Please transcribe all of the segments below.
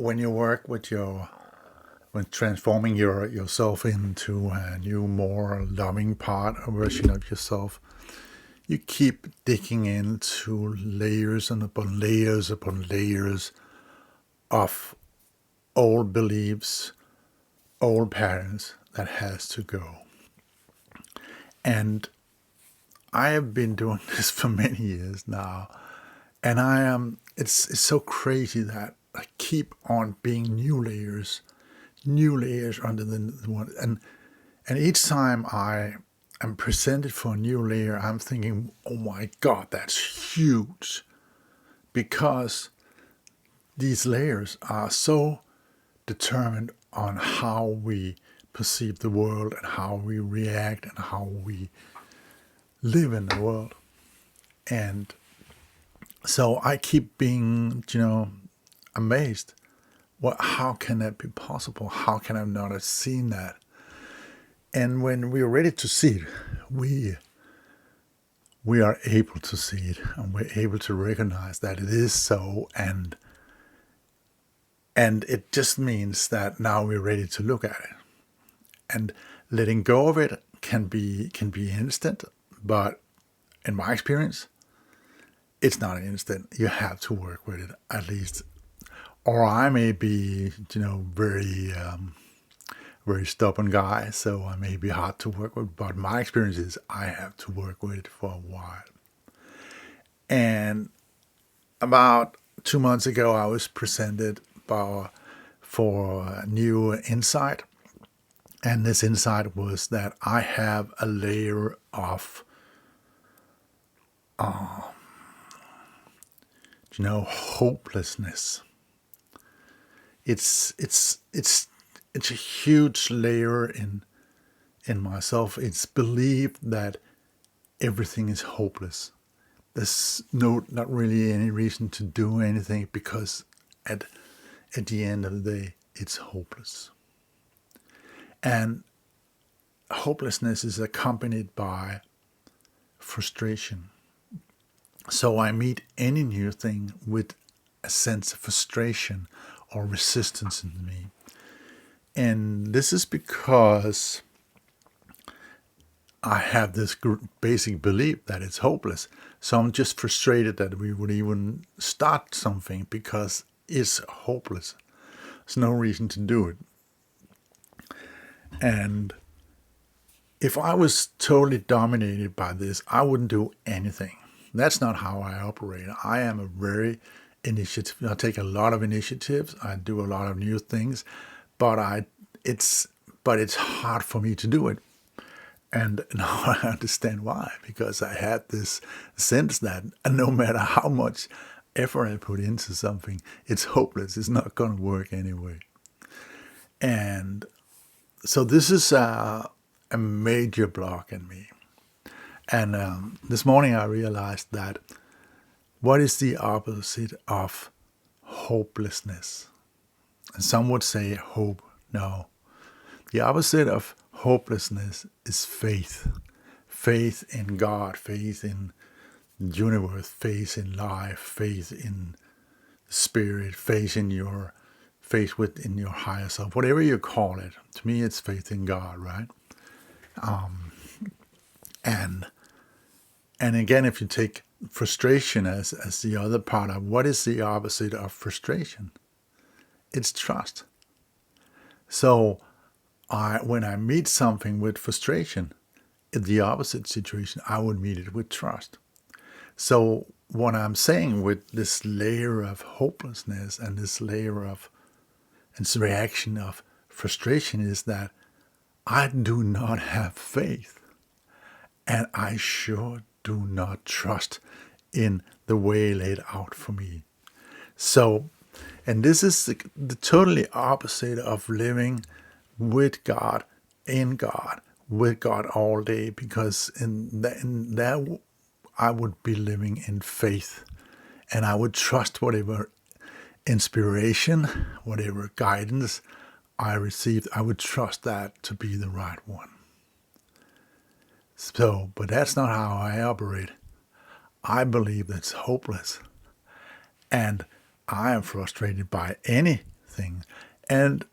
when you work when transforming yourself into a new, more loving part or version of yourself, you keep digging into layers and upon layers of old beliefs, old patterns that has to go. And I have been doing this for many years now, and I am. It's so crazy that I keep on being new layers under the one, and each time I am presented for a new layer, I'm thinking, oh my God, that's huge, because these layers are so determined on how we perceive the world and how we react and how we live in the world. And so I keep being, amazed. How can that be possible? How can I not have seen that? And when we're ready to see it, we are able to see it, and we're able to recognize that it is so, and it just means that now we're ready to look at it. And letting go of it can be instant, but in my experience, it's not an instant. You have to work with it at least. Or I may be, very very stubborn guy, so I may be hard to work with. But my experience is I have to work with it for a while. And about 2 months ago, I was presented for a new insight. And this insight was that I have a layer of, hopelessness. It's a huge layer in myself. It's believed that everything is hopeless. There's not really any reason to do anything, because at the end of the day, it's hopeless. And hopelessness is accompanied by frustration. So I meet any new thing with a sense of frustration or resistance in me. And this is because I have this basic belief that it's hopeless. So I'm just frustrated that we would even start something, because it's hopeless. There's no reason to do it. And if I was totally dominated by this, I wouldn't do anything. That's not how I operate. I am a very initiative. I take a lot of initiatives. I do a lot of new things, but it's hard for me to do it. And now I understand why, because I had this sense that no matter how much effort I put into something, it's hopeless. It's not going to work anyway. And so this is a major block in me. And this morning I realized that what is the opposite of hopelessness? And some would say hope. No. The opposite of hopelessness is faith. Faith in God, faith in the universe, faith in life, faith in spirit, faith within your higher self, whatever you call it. To me, it's faith in God, right? And again, if you take frustration as the other part of what is the opposite of frustration, it's trust. So when I meet something with frustration, in the opposite situation, I would meet it with trust. So what I'm saying with this layer of hopelessness and this layer of and this reaction of frustration is that I do not have faith, and I sure do not trust in the way laid out for me. So, and this is the totally opposite of living with God, in God, with God all day, because in that I would be living in faith, and I would trust whatever inspiration, whatever guidance I received, I would trust that to be the right one. So, but that's not how I operate. I believe that's hopeless. And I am frustrated by anything thing. And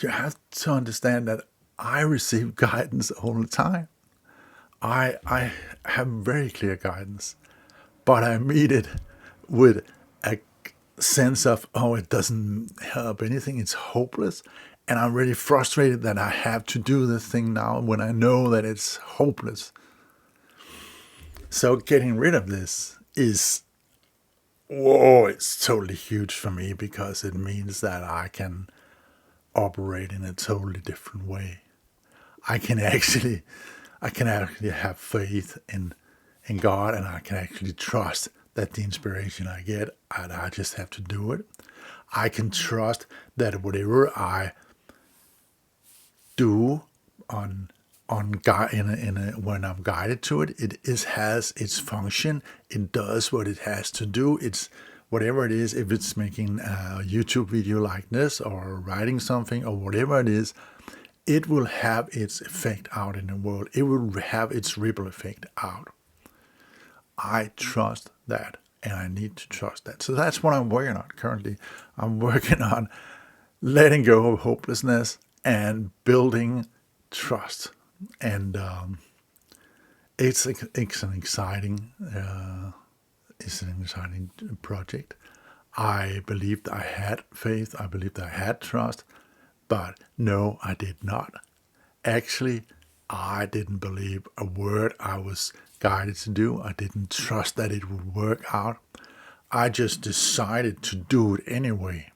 you have to understand that I receive guidance all the time. I have very clear guidance, but I meet it with a sense of, oh, it doesn't help anything, it's hopeless. And I'm really frustrated that I have to do this thing now when I know that it's hopeless. So getting rid of this is, whoa, it's totally huge for me, because it means that I can operate in a totally different way. I can actually have faith in God, and I can actually trust that the inspiration I get, and I just have to do it. I can trust that whatever I do when I'm guided to it, has its function. It does what it has to do. It's whatever it is. If it's making a YouTube video like this, or writing something, or whatever it is, it will have its effect out in the world. It will have its ripple effect out. I trust that, and I need to trust that. So that's what I'm working on currently. I'm working on letting go of hopelessness and building trust. And it's an exciting project. I believed I had faith. I believed I had trust. But no, I did not. Actually, I didn't believe a word I was guided to do. I didn't trust that it would work out. I just decided to do it anyway.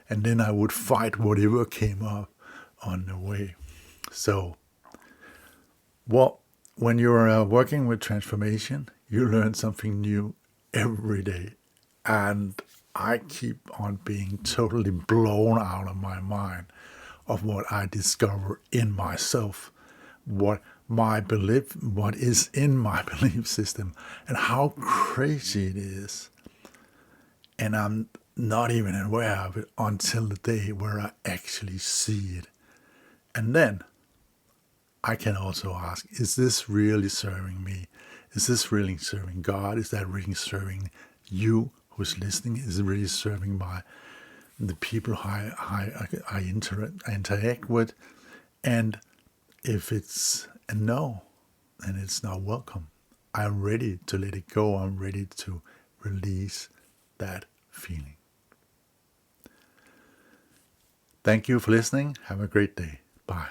And then I would fight whatever came up on the way. So, well, when you're working with transformation, you learn something new every day. And I keep on being totally blown out of my mind of what I discover in myself, what is in my belief system, and how crazy it is. And I'm not even aware of it until the day where I actually see it. And then I can also ask, is this really serving me? Is this really serving God? Is that really serving you who's listening? Is it really serving the people I interact with? And if it's a no, and it's not welcome, I'm ready to let it go. I'm ready to release that feeling. Thank you for listening. Have a great day. Bye.